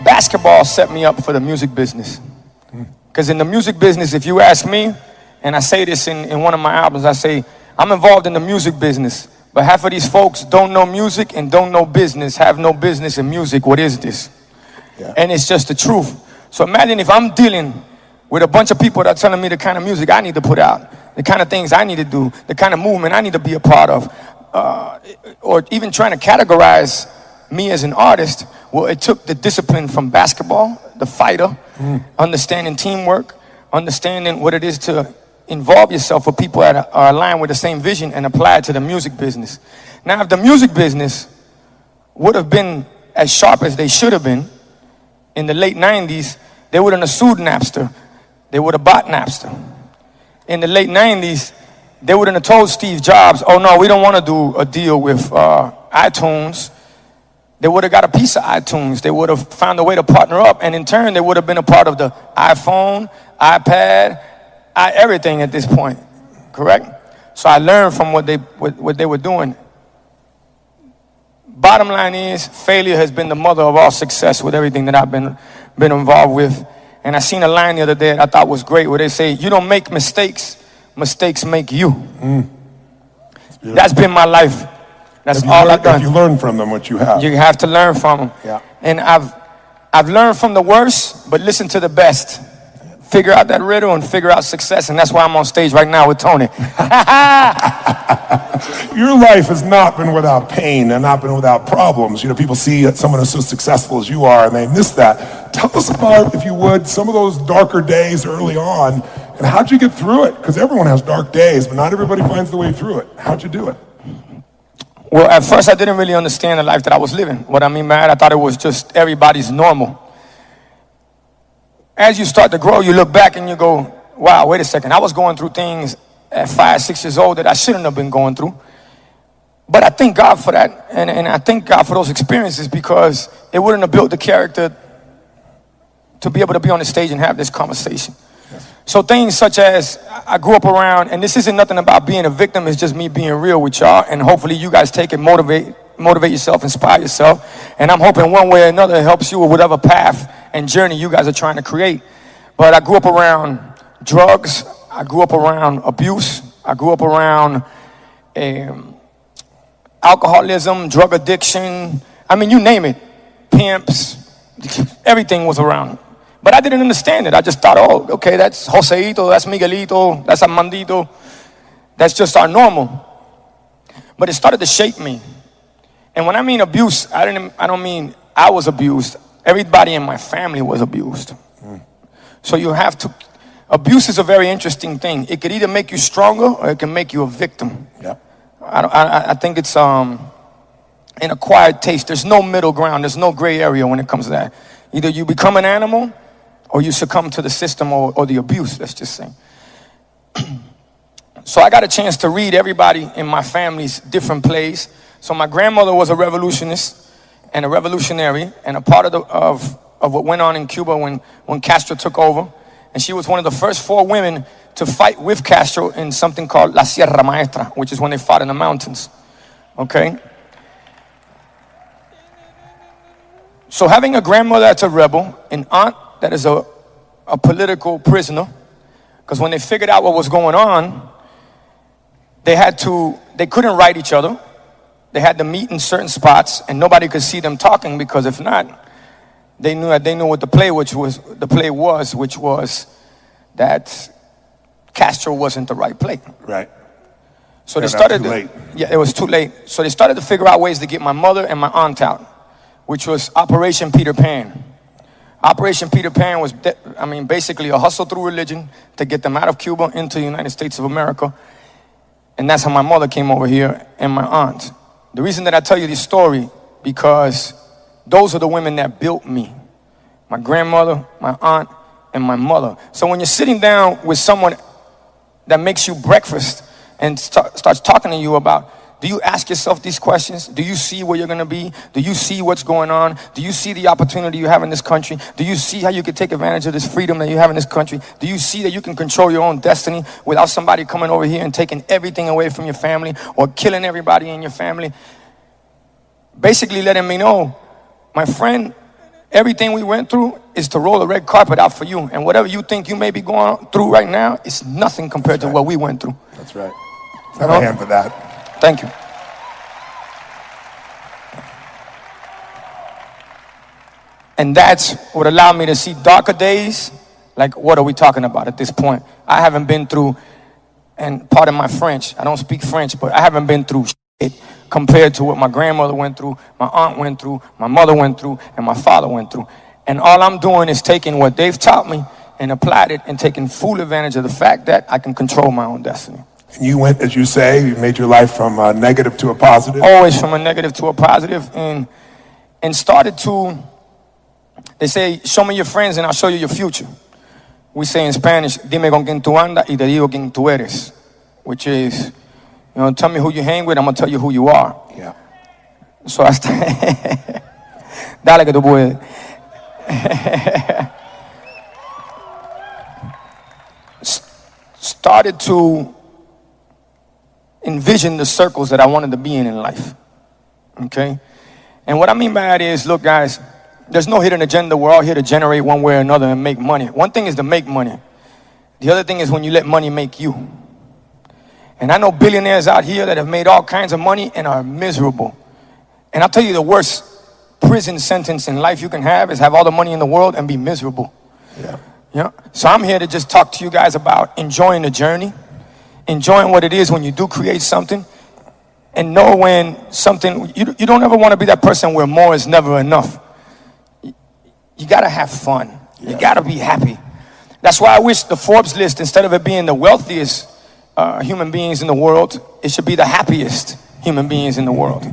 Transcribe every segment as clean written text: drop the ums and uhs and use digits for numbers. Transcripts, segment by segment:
basketball set me up for the music business. Because in the music business, if you ask me, and I say this in one of my albums, I say, I'm involved in the music business, but half of these folks don't know music and don't know business, have no business in music. What is this? Yeah. And it's just the truth. So imagine if I'm dealing with a bunch of people that are telling me the kind of music I need to put out, the kind of things I need to do, the kind of movement I need to be a part of, or even trying to categorize me as an artist. Well, it took the discipline from basketball, the fighter, understanding teamwork, understanding what it is to involve yourself with people that are aligned with the same vision and apply it to the music business. Now, if the music business would have been as sharp as they should have been in the late 90s, they wouldn't have sued Napster. They would have bought Napster. In the late 90s, they wouldn't have told Steve Jobs, oh no, we don't want to do a deal with iTunes. They would have got a piece of iTunes. They would have found a way to partner up, and in turn, they would have been a part of the iPhone, iPad, everything at this point, correct? So I learned from what they were doing. Bottom line is, failure has been the mother of all success with everything that I've been involved with. And I seen a line the other day that I thought was great, where they say, you don't make mistakes, mistakes make you. That's been my life. That's all I've done. If you learn from them, what you have. You have to learn from them. Yeah. And I've learned from the worst, but listen to the best. Figure out that riddle and figure out success, and that's why I'm on stage right now with Tony. Your life has not been without pain and not been without problems. You know, people see someone as so successful as you are, and they miss that. Tell us about, if you would, some of those darker days early on, and how'd you get through it? Because everyone has dark days, but not everybody finds the way through it. How'd you do it? Well, at first I didn't really understand the life that I was living. What I mean by that, I thought it was just everybody's normal. As you start to grow, you look back and you go, wow, wait a second. I was going through things at 5, 6 years old that I shouldn't have been going through. But I thank God for that. And I thank God for those experiences, because it wouldn't have built the character to be able to be on the stage and have this conversation. Yes. So things such as I grew up around, and this isn't nothing about being a victim, it's just me being real with y'all. And hopefully you guys take it, motivate yourself, inspire yourself. And I'm hoping one way or another it helps you with whatever path and journey you guys are trying to create. But I grew up around drugs. I grew up around abuse. I grew up around alcoholism, drug addiction. I mean, you name it. Pimps. Everything was around. But I didn't understand it. I just thought, oh, okay, that's Joseito, that's Miguelito, that's Armandito. That's just our normal. But it started to shape me. And when I mean abuse, I don't mean I was abused. Everybody in my family was abused. So you have to, abuse is a very interesting thing. It could either make you stronger or it can make you a victim. Yeah. I think it's an acquired taste. There's no middle ground. There's no gray area when it comes to that. Either you become an animal or you succumb to the system or the abuse, let's just say. So I got a chance to read everybody in my family's different plays. So my grandmother was a revolutionist and a revolutionary and a part of what went on in Cuba when Castro took over. And she was one of the first 4 women to fight with Castro in something called La Sierra Maestra, which is when they fought in the mountains. Okay? So having a grandmother that's a rebel, an aunt that is a political prisoner, because when they figured out what was going on, they couldn't write each other. They had to meet in certain spots, and nobody could see them talking, because if not, they knew what the play was, which was that Castro wasn't the right play. Right. So they started. Yeah, it was too late. So they started to figure out ways to get my mother and my aunt out, which was Operation Peter Pan. Operation Peter Pan was, basically a hustle through religion to get them out of Cuba into the United States of America. And that's how my mother came over here and my aunt. The reason that I tell you this story, because those are the women that built me. My grandmother, my aunt, and my mother. So when you're sitting down with someone that makes you breakfast and starts talking to you about, do you ask yourself these questions? Do you see where you're going to be? Do you see what's going on? Do you see the opportunity you have in this country? Do you see how you can take advantage of this freedom that you have in this country? Do you see that you can control your own destiny without somebody coming over here and taking everything away from your family or killing everybody in your family? Basically letting me know, my friend, everything we went through is to roll the red carpet out for you. And whatever you think you may be going through right now is nothing compared to what we went through. That's right. Have a hand for that. Thank you. And that's what allowed me to see darker days. Like, what are we talking about at this point? I haven't been through, and pardon my French, I don't speak French, but I haven't been through shit compared to what my grandmother went through, my aunt went through, my mother went through, and my father went through. And all I'm doing is taking what they've taught me and applied it and taking full advantage of the fact that I can control my own destiny. And you went, as you say, you made your life from a negative to a positive. Always from a negative to a positive, and started to, they say, show me your friends and I'll show you your future. We say in Spanish, dime con quien tú andas y te digo quién tú eres, which is, tell me who you hang with, I'm going to tell you who you are. Yeah. So I dale que tú puedes. Started to envision the circles that I wanted to be in life. Okay? And what I mean by that is, look, guys, there's no hidden agenda. We're all here to generate one way or another and make money. One thing is to make money. The other thing is when you let money make you. And I know billionaires out here that have made all kinds of money and are miserable. And I'll tell you, the worst prison sentence in life you can have is have all the money in the world and be miserable. Yeah. So I'm here to just talk to you guys about enjoying the journey, enjoying what it is when you do create something, and know when something, you don't ever want to be that person where more is never enough. You got to have fun. You got to be happy. That's why I wish the Forbes list, instead of it being the wealthiest human beings in the world, it should be the happiest human beings in the world.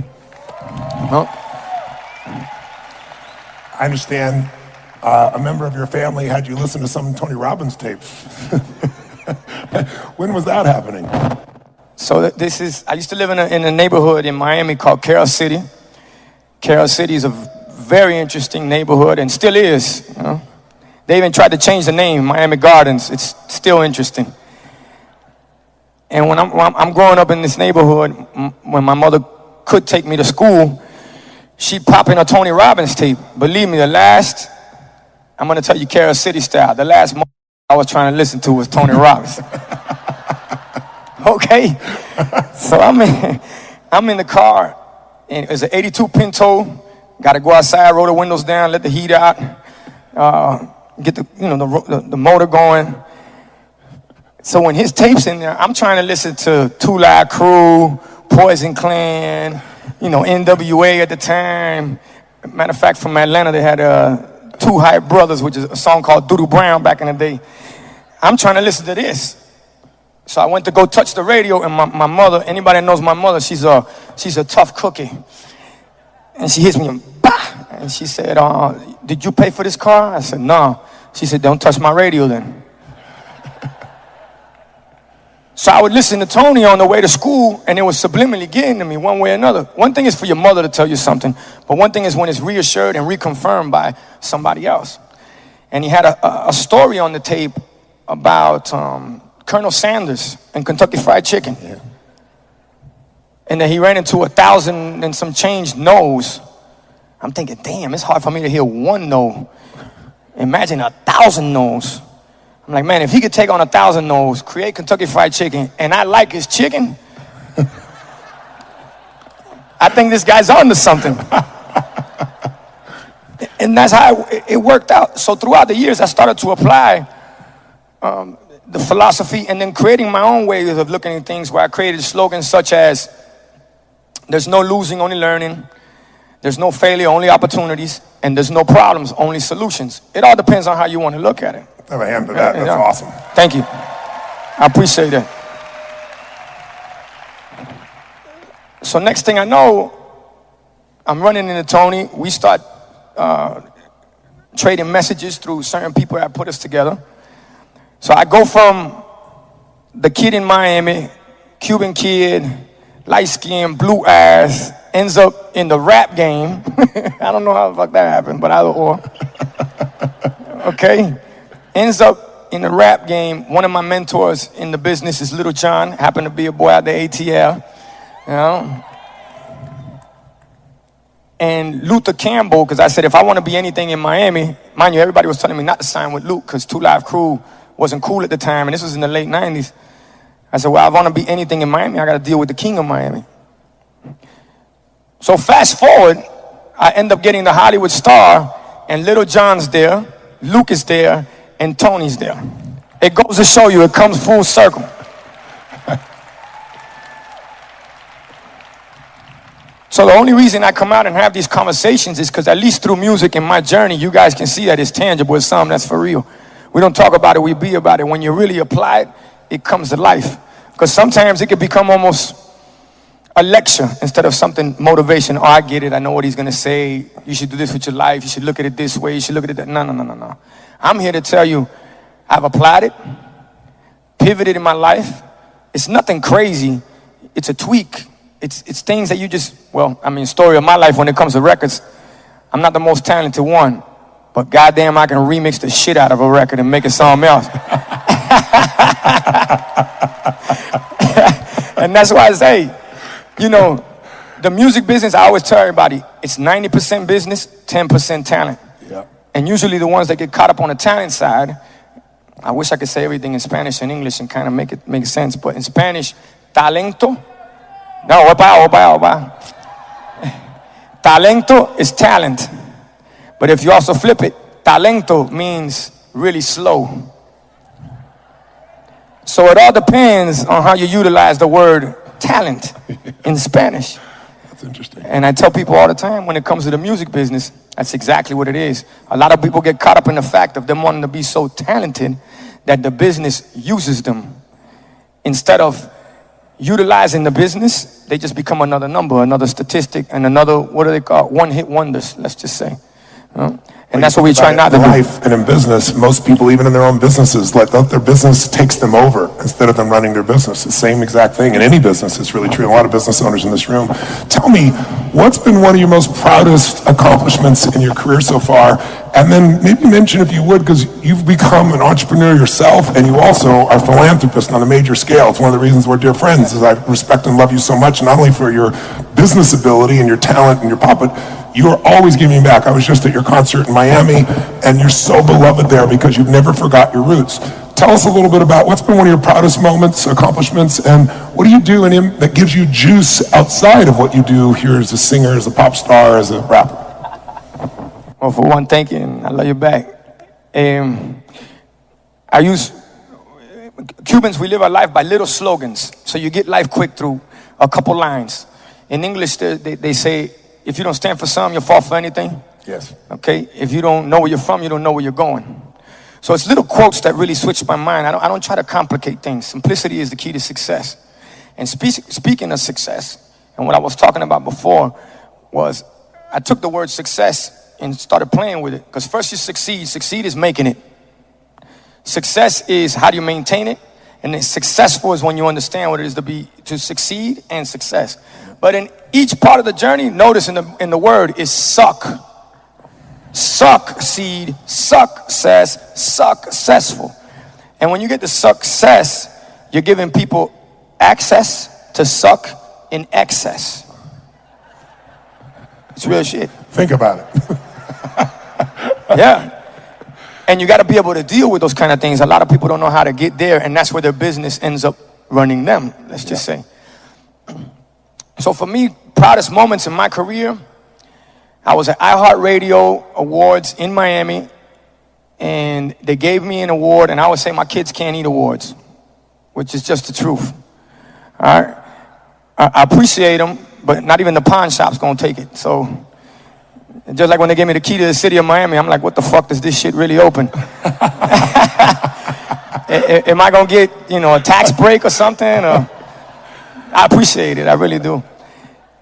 I understand a member of your family had you listen to some Tony Robbins tapes. When was that happening? So I used to live in a neighborhood in Miami called Carroll City. Carroll City is a very interesting neighborhood and still is. They even tried to change the name, Miami Gardens. It's still interesting. And when I'm growing up in this neighborhood, when my mother could take me to school, she'd pop in a Tony Robbins tape. Believe me, I'm going to tell you Carroll City style, the last I was trying to listen to was Tony Robbins. Okay? So I'm in the car, and it's an 82 Pinto. Got to go outside, roll the windows down, let the heat out, get the motor going. So when his tape's in there, I'm trying to listen to Two Live Crew, Poison Clan, NWA at the time. Matter of fact, from Atlanta, they had Two Hype Brothers, which is a song called Doodoo Brown back in the day. I'm trying to listen to this. So I went to go touch the radio, and my mother, anybody that knows my mother, she's a tough cookie. And she hits me, and bah! And she said, did you pay for this car? I said, no. She said, don't touch my radio then. So I would listen to Tony on the way to school, and it was subliminally getting to me one way or another. One thing is for your mother to tell you something, but one thing is when it's reassured and reconfirmed by somebody else. And he had a story on the tape about Colonel Sanders and Kentucky Fried Chicken. Yeah. And then he ran into 1,000 and some change no's. I'm thinking, damn, it's hard for me to hear one no. Imagine 1,000 no's. I'm like, man, if he could take on 1,000 no's, create Kentucky Fried Chicken, and I like his chicken, I think this guy's on to something. And that's how it worked out. So throughout the years, I started to apply the philosophy and then creating my own ways of looking at things, where I created slogans such as, there's no losing, only learning. There's no failure, only opportunities. And there's no problems, only solutions. It all depends on how you want to look at it. Have a hand for that. That's awesome. Thank you. I appreciate that. So next thing I know, I'm running into Tony. We start trading messages through certain people that put us together. So I go from the kid in Miami, Cuban kid, light skin, blue eyes, ends up in the rap game. I don't know how the fuck that happened, but either or. Okay. Ends up in the rap game. One of my mentors in the business is Little John. Happened to be a boy out there, ATL. And Luther Campbell, because I said if I want to be anything in Miami, mind you, everybody was telling me not to sign with Luke because 2 Live Crew wasn't cool at the time, and this was in the late 90s. I said, well, I want to be anything in Miami, I got to deal with the king of Miami. So fast forward, I end up getting the Hollywood Star, and Little John's there, Luke is there, and Tony's there. It goes to show you, it comes full circle. So the only reason I come out and have these conversations is because at least through music and my journey, you guys can see that it's tangible. It's something that's for real. We don't talk about it, we be about it. When you really apply it, it comes to life. Because sometimes it can become almost a lecture instead of something motivation. Oh, I get it, I know what he's gonna say. You should do this with your life. You should look at it this way. You should look at it that. No. I'm here to tell you, I've applied it, pivoted in my life. It's nothing crazy. It's a tweak. It's things that you just, story of my life when it comes to records, I'm not the most talented one, but goddamn, I can remix the shit out of a record and make it something else. And that's why I say, the music business, I always tell everybody, it's 90% business, 10% talent. Yeah. And usually the ones that get caught up on the talent side, I wish I could say everything in Spanish and English and kind of make it make sense, but in Spanish, talento. No, opa. Talento is talent. But if you also flip it, talento means really slow. So it all depends on how you utilize the word talent in Spanish. That's interesting. And I tell people all the time when it comes to the music business, that's exactly what it is. A lot of people get caught up in the fact of them wanting to be so talented that the business uses them. Instead of utilizing the business, they just become another number, another statistic, and another, what do they call, one-hit wonders, let's just say. And that's what we try not to do. In life and in business, most people, even in their own businesses, let their business takes them over instead of them running their business. The same exact thing in any business. It's really true. A lot of business owners in this room. Tell me, what's been one of your most proudest accomplishments in your career so far? And then maybe mention, if you would, because you've become an entrepreneur yourself, and you also are a philanthropist on a major scale. It's one of the reasons we're dear friends, is I respect and love you so much, not only for your business ability and your talent and your pop, but you are always giving back. I was just at your concert in Miami, and you're so beloved there because you've never forgot your roots. Tell us a little bit about what's been one of your proudest moments, accomplishments, and what do you do in him that gives you juice outside of what you do here as a singer, as a pop star, as a rapper? Well, for one, thank you, and I love you back. Cubans, we live our life by little slogans. So you get life quick through a couple lines. In English, they say, if you don't stand for something, you'll fall for anything. Yes. Okay? If you don't know where you're from, you don't know where you're going. So it's little quotes that really switch my mind. I don't try to complicate things. Simplicity is the key to success. And speaking of success, and what I was talking about before was, I took the word success and started playing with it. Because first you succeed. Succeed is making it. Success is how do you maintain it. And then successful is when you understand what it is to succeed and success. But in each part of the journey, notice in the word is suck. Succeed, success, successful. And when you get to success, you're giving people access to suck in excess. It's real shit. Think about it. Yeah. And you got to be able to deal with those kind of things. A lot of people don't know how to get there, and that's where their business ends up running them, let's just say. So for me, proudest moments in my career, I was at iHeartRadio Awards in Miami, and they gave me an award, and I would say my kids can't eat awards, which is just the truth. All right? I appreciate them, but not even the pawn shop's gonna take it. So just like when they gave me the key to the city of Miami, I'm like, what the fuck, does this shit really open? Am I gonna get, a tax break or something? Or, I appreciate it, I really do.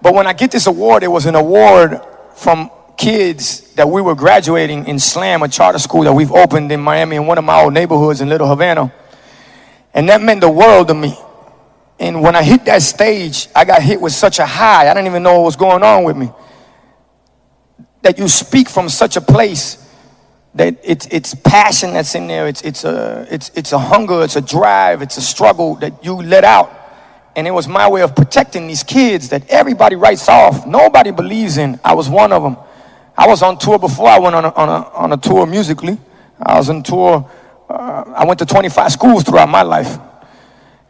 But when I get this award, it was an award from kids that we were graduating in SLAM, a charter school that we've opened in Miami in one of my old neighborhoods in Little Havana. And that meant the world to me. And when I hit that stage, I got hit with such a high, I didn't even know what was going on with me. That you speak from such a place that it's passion that's in there. It's a hunger, it's a drive, it's a struggle that you let out. And it was my way of protecting these kids that everybody writes off. Nobody believes in. I was one of them. I was on tour before I went on a tour musically. I was on tour. I went to 25 schools throughout my life.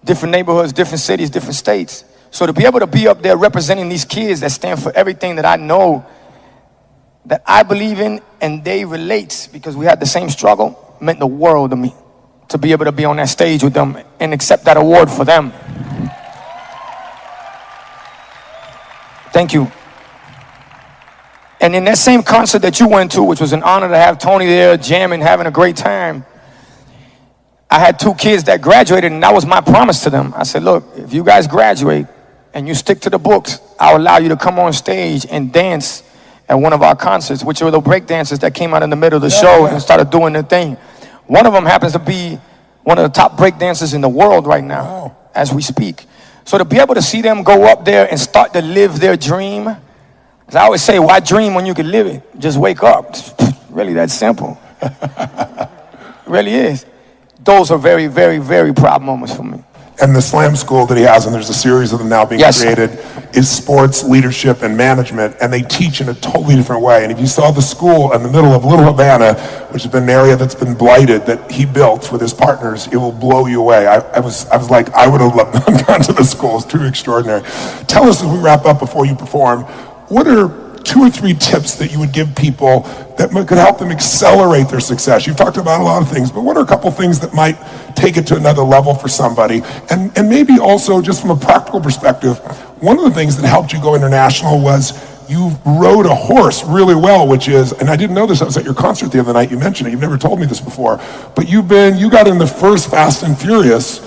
Different neighborhoods, different cities, different states. So to be able to be up there representing these kids that stand for everything that I know, that I believe in, and they relate because we had the same struggle, meant the world to me. To be able to be on that stage with them and accept that award for them. Thank you. And in that same concert that you went to, which was an honor to have Tony there, jamming, having a great time, I had 2 kids that graduated, and that was my promise to them. I said, look, if you guys graduate and you stick to the books, I'll allow you to come on stage and dance at one of our concerts, which were the break dancers that came out in the middle of the show and started doing their thing. One of them happens to be one of the top break dancers in the world right now, as we speak. So to be able to see them go up there and start to live their dream, because I always say, why dream when you can live it? Just wake up. It's really that simple. It really is. Those are very, very, very proud moments for me. And the Slam School that he has, and there's a series of them now being created, is sports, leadership, and management, and they teach in a totally different way. And if you saw the school in the middle of Little Havana, which has been an area that's been blighted, that he built with his partners, it will blow you away. I was like, I would have loved to have gone to the school. It's truly extraordinary. Tell us as we wrap up before you perform, what are 2 or 3 tips that you would give people that could help them accelerate their success? You've talked about a lot of things, but what are a couple things that might take it to another level for somebody? And maybe also just from a practical perspective, one of the things that helped you go international was you rode a horse really well, which is, and I didn't know this, I was at your concert the other night, you mentioned it, you've never told me this before, but you got in the first Fast and Furious,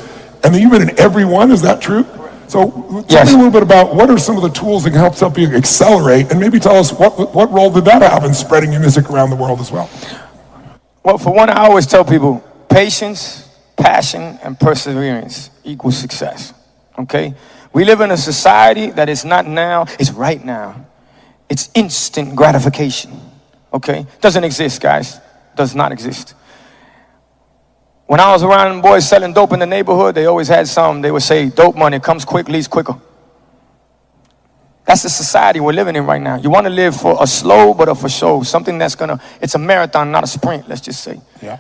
and then you've been in every one, is that true? So tell me a little bit about what are some of the tools that can help you accelerate, and maybe tell us what role did that have in spreading your music around the world as well? Well, for one, I always tell people, patience, passion, and perseverance equals success, okay? We live in a society that is not now, it's right now. It's instant gratification, okay? Doesn't exist, guys. Does not exist. When I was around boys selling dope in the neighborhood, they always had some. They would say, dope money comes quick, leaves quicker. That's the society we're living in right now. You want to live for a slow, but a for show. Something that's it's a marathon, not a sprint, let's just say. Yeah.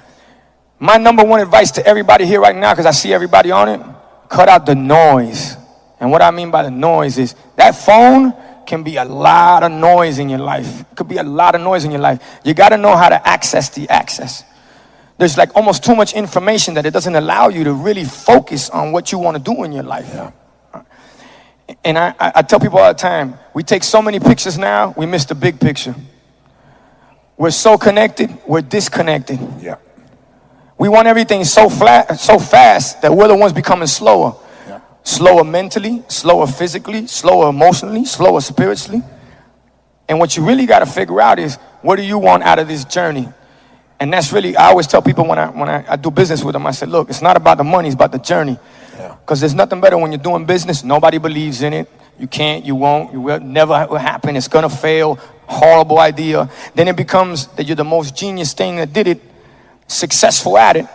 My number one advice to everybody here right now, because I see everybody on it, cut out the noise. And what I mean by the noise is that phone can be a lot of noise in your life. It could be a lot of noise in your life. You got to know how to access the access. There's like almost too much information that it doesn't allow you to really focus on what you want to do in your life. Yeah. And I tell people all the time, we take so many pictures now, we miss the big picture. We're so connected, we're disconnected. Yeah. We want everything so fast that we're the ones becoming slower. Yeah. Slower mentally, slower physically, slower emotionally, slower spiritually. And what you really got to figure out is, what do you want out of this journey? And that's really, I always tell people when I do business with them, I said, look, it's not about the money, it's about the journey. Because there's nothing better when you're doing business. Nobody believes in it. You can't, you won't, it will never happen. It's going to fail. Horrible idea. Then it becomes that you're the most genius thing that did it, successful at it.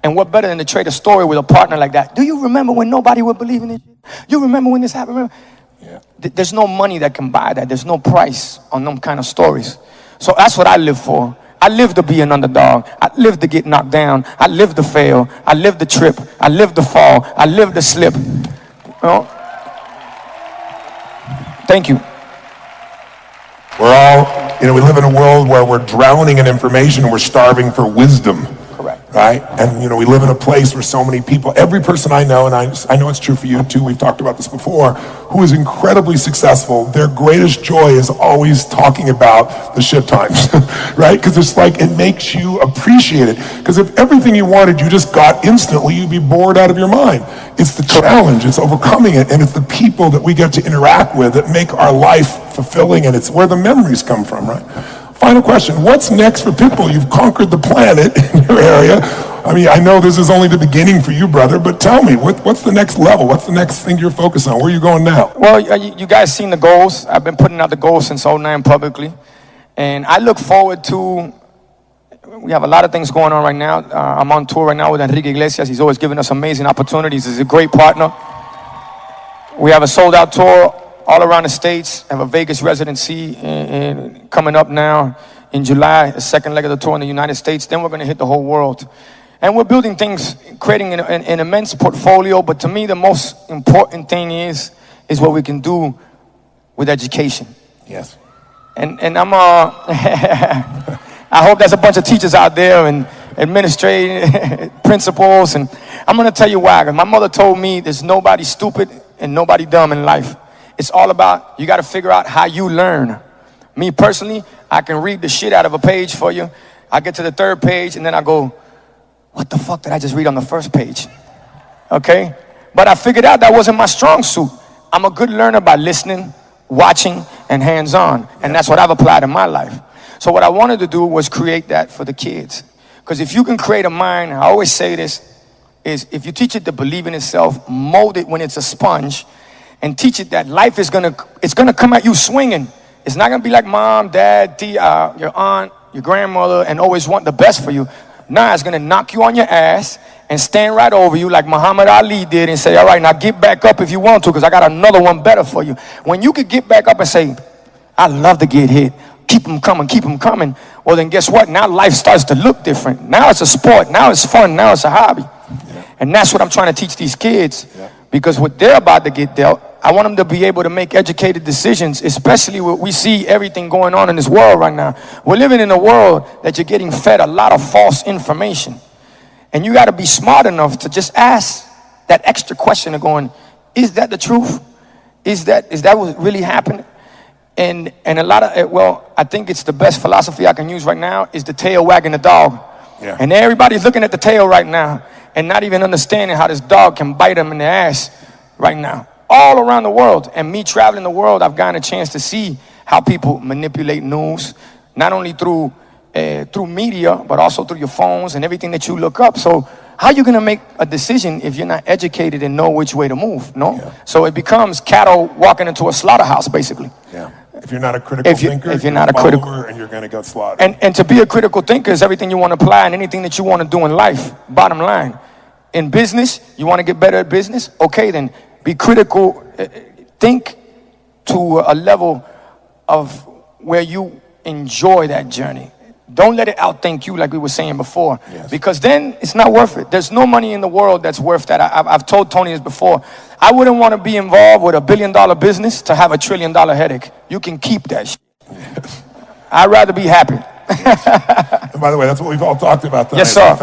And what better than to trade a story with a partner like that? Do you remember when nobody would believe in it? You remember when this happened? Yeah. There's no money that can buy that. There's no price on them kind of stories. So that's what I live for. I live to be an underdog. I live to get knocked down. I live to fail. I live to trip. I live to fall. I live to slip. You know? Thank you. We're all, we live in a world where we're drowning in information and we're starving for wisdom. Correct. Right? And, we live in a place where so many people, every person I know, and I know it's true for you too, we've talked about this before, who is incredibly successful, their greatest joy is always talking about the shit times, right? Because it's like, it makes you appreciate it. Because if everything you wanted you just got instantly, you'd be bored out of your mind. It's the challenge, it's overcoming it, and it's the people that we get to interact with that make our life fulfilling, and it's where the memories come from, right? Final question, what's next for Pitbull? You've conquered the planet in your area. I know this is only the beginning for you, brother, but tell me, what's the next level? What's the next thing you're focused on? Where are you going now? Well, you guys seen the goals. I've been putting out the goals since 2009 publicly. And I look forward to, we have a lot of things going on right now. I'm on tour right now with Enrique Iglesias. He's always giving us amazing opportunities. He's a great partner. We have a sold-out tour all around the States. Have a Vegas residency coming up now in July, the second leg of the tour in the United States. Then we're going to hit the whole world. And we're building things, creating an immense portfolio. But to me, the most important thing is what we can do with education. Yes. And I'm I hope there's a bunch of teachers out there and administrative principals, and I'm going to tell you why. 'Cause my mother told me there's nobody stupid and nobody dumb in life. It's all about, you got to figure out how you learn. Me personally, I can read the shit out of a page for you. I get to the third page and then I go, what the fuck did I just read on the first page? Okay? But I figured out that wasn't my strong suit. I'm a good learner by listening, watching, and hands-on. And that's what I've applied in my life. So what I wanted to do was create that for the kids. Because if you can create a mind, I always say this, is if you teach it to believe in itself, mold it when it's a sponge, and teach it that life is it's gonna come at you swinging. It's not gonna be like mom, dad, your aunt, your grandmother, and always want the best for you. Nah, it's gonna knock you on your ass and stand right over you like Muhammad Ali did and say, all right, now get back up if you want to, because I got another one better for you. When you could get back up and say, I love to get hit, keep them coming, well then guess what? Now life starts to look different. Now it's a sport, now it's fun, now it's a hobby. Yeah. And that's what I'm trying to teach these kids, because what they're about to get dealt, I want them to be able to make educated decisions, especially when we see everything going on in this world right now. We're living in a world that you're getting fed a lot of false information. And you got to be smart enough to just ask that extra question of going, is that the truth? Is that what really happened? And a lot of, well, I think it's the best philosophy I can use right now is the tail wagging the dog. Yeah. And everybody's looking at the tail right now and not even understanding how this dog can bite them in the ass right now. All around the world. And me traveling the world, I've gotten a chance to see how people manipulate news, not only through media, but also through your phones and everything that you look up. So how are you going to make a decision if you're not educated and know which way to move? No. Yeah. So it becomes cattle walking into a slaughterhouse, basically. Yeah. If you're not a critical thinker, if you're not a critical, and you're going to get slaughtered. And to be a critical thinker is everything you want to apply and anything that you want to do in life. Bottom line, in business, you want to get better at business. Okay, then be critical. Think to a level of where you enjoy that journey. Don't let it outthink you, like we were saying before, because then it's not worth it. There's no money in the world that's worth that. I've told Tony this before. I wouldn't want to be involved with $1 billion business to have $1 trillion headache. You can keep that shit. I'd rather be happy. And by the way, that's what we've all talked about tonight. Yes, sir.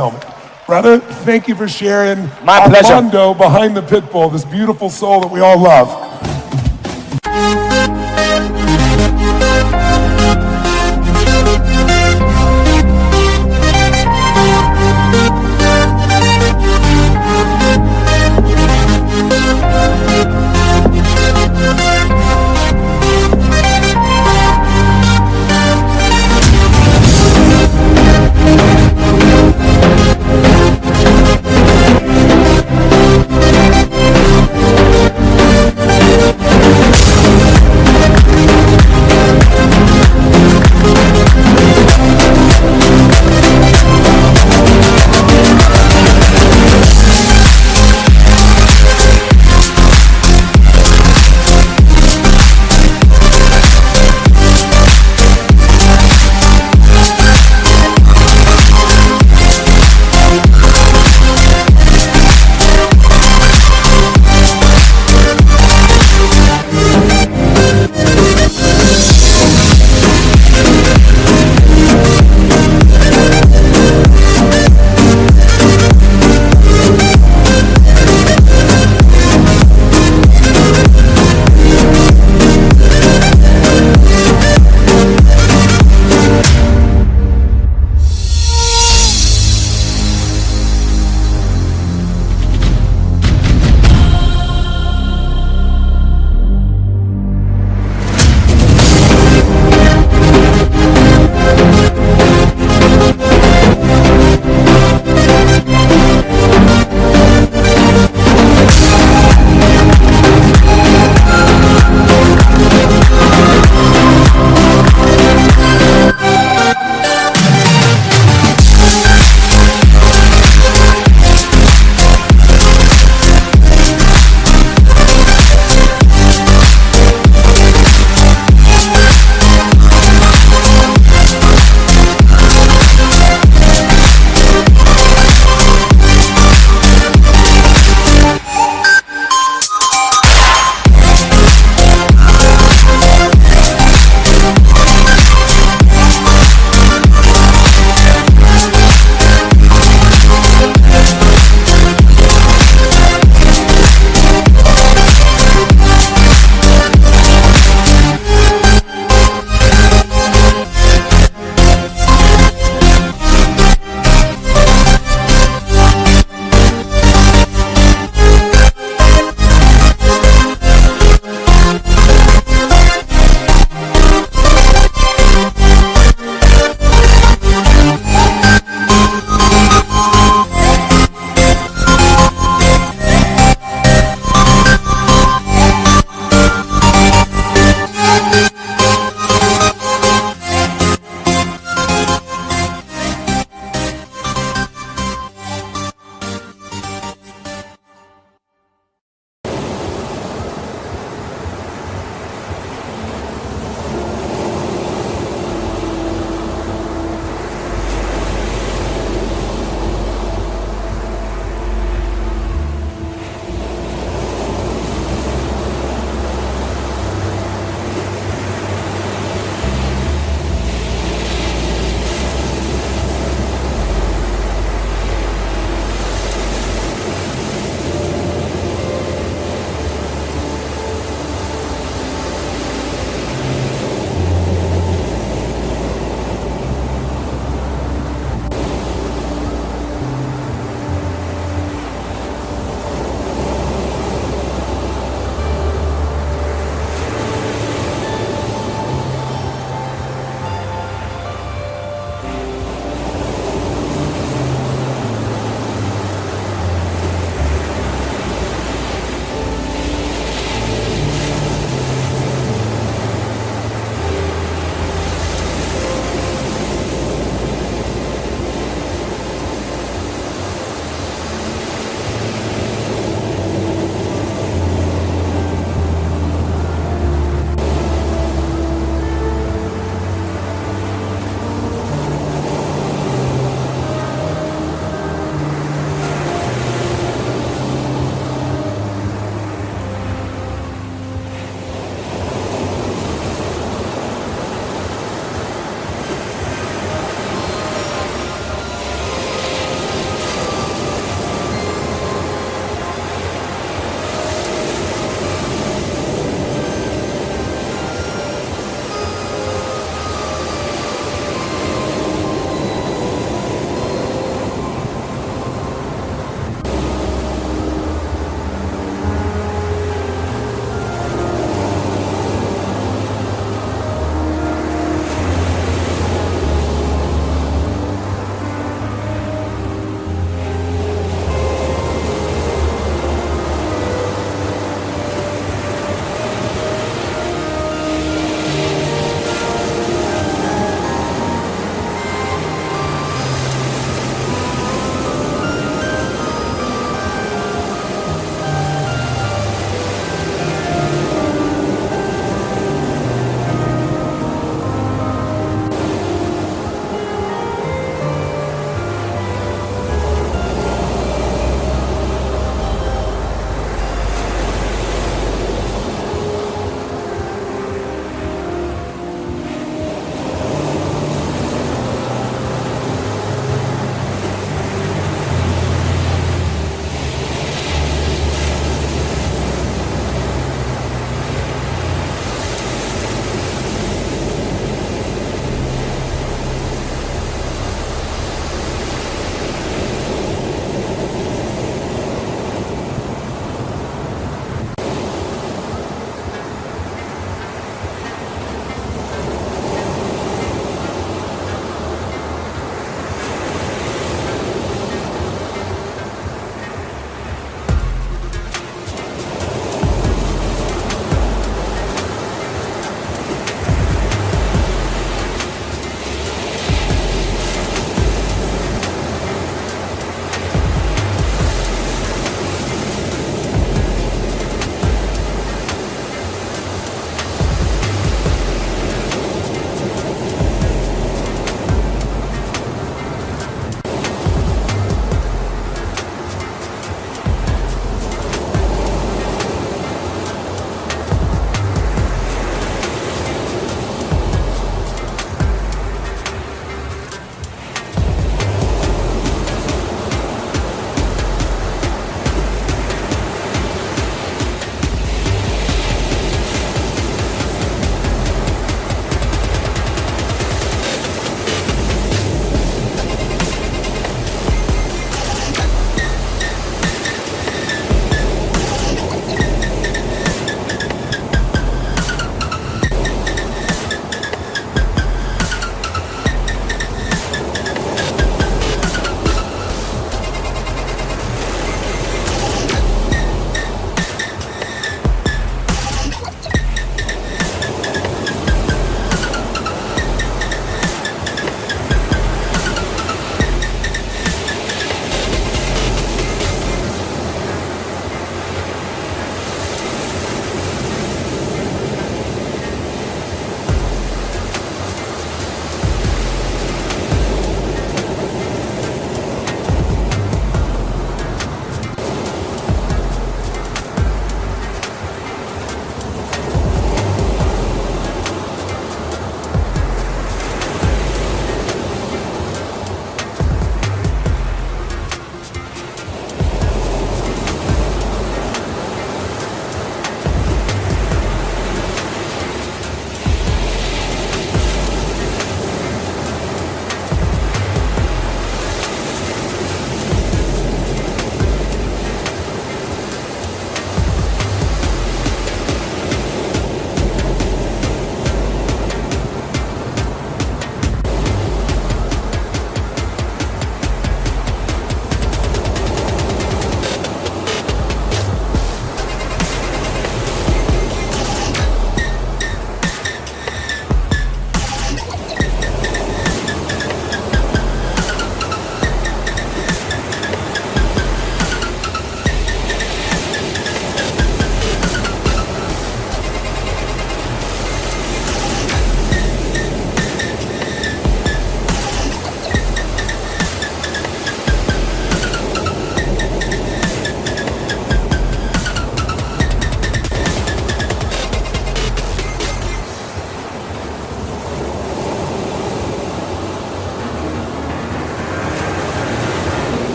Brother, thank you for sharing my pleasure. Armando behind the pit bull, this beautiful soul that we all love.